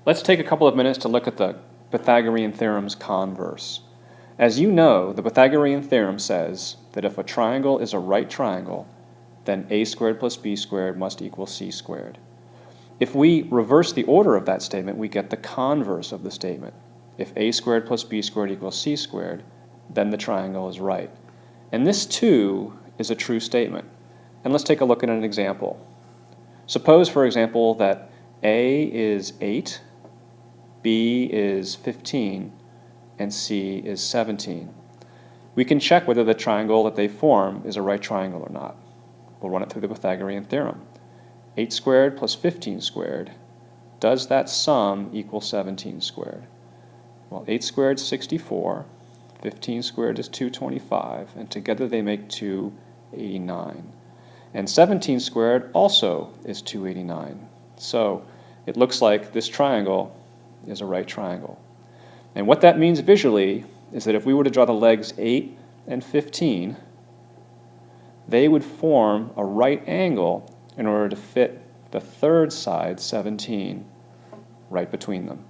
Let's take a couple of minutes to look at the Pythagorean theorem's converse. As you know, the Pythagorean theorem says that if a triangle is a right triangle, then a squared plus b squared must equal c squared. If we reverse the order of that statement, we get the converse of the statement. If a squared plus b squared equals c squared, then the triangle is right. And this, too, is a true statement. And let's take a look at an example. Suppose, for example, that a is 8, b is 15, and c is 17. We can check whether the triangle that they form is a right triangle or not. We'll run it through the Pythagorean theorem. 8 squared plus 15 squared, does that sum equal 17 squared? Well, 8 squared is 64, 15 squared is 225, and together they make 289. And 17 squared also is 289. So it looks like this triangle is a right triangle. And what that means visually is that if we were to draw the legs 8 and 15, they would form a right angle in order to fit the third side, 17, right between them.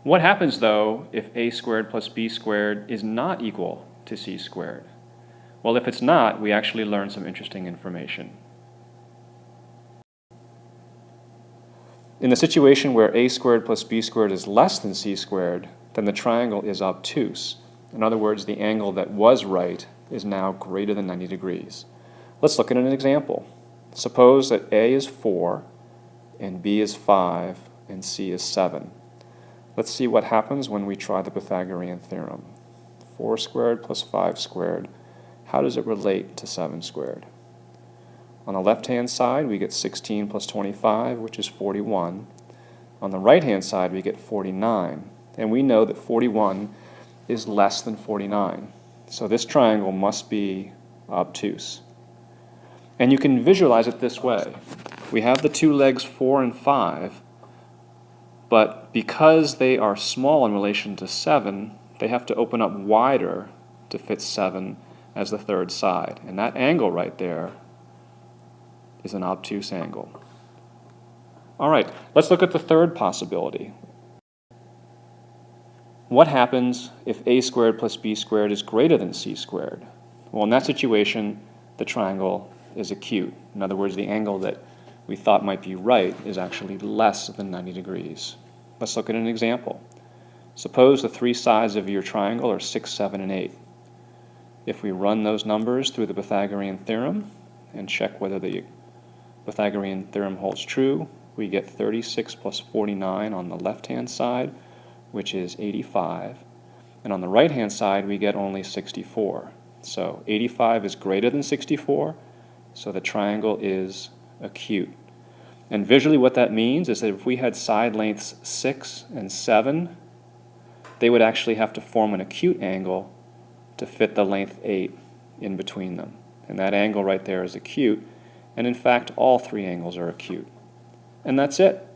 What happens, though, if a squared plus b squared is not equal to c squared? Well, if it's not, we actually learn some interesting information. In the situation where a squared plus b squared is less than c squared, then the triangle is obtuse. In other words, the angle that was right is now greater than 90 degrees. Let's look at an example. Suppose that a is 4, and b is 5, and c is 7. Let's see what happens when we try the Pythagorean theorem. 4 squared plus 5 squared, how does it relate to 7 squared? On the left-hand side, we get 16 plus 25, which is 41. On the right-hand side, we get 49. And we know that 41 is less than 49. So this triangle must be obtuse. And you can visualize it this way. We have the two legs 4 and 5, but because they are small in relation to 7, they have to open up wider to fit 7 as the third side. And that angle right there is an obtuse angle. All right, let's look at the third possibility. What happens if a squared plus b squared is greater than c squared? Well, in that situation, the triangle is acute. In other words, the angle that we thought might be right is actually less than 90 degrees. Let's look at an example. Suppose the three sides of your triangle are 6, 7, and 8. If we run those numbers through the Pythagorean theorem and check whether the Pythagorean theorem holds true, we get 36 plus 49 on the left-hand side, which is 85. And on the right-hand side, we get only 64. So 85 is greater than 64, so the triangle is acute. And visually what that means is that if we had side lengths 6 and 7, they would actually have to form an acute angle to fit the length 8 in between them. And that angle right there is acute, and in fact all three angles are acute. And that's it.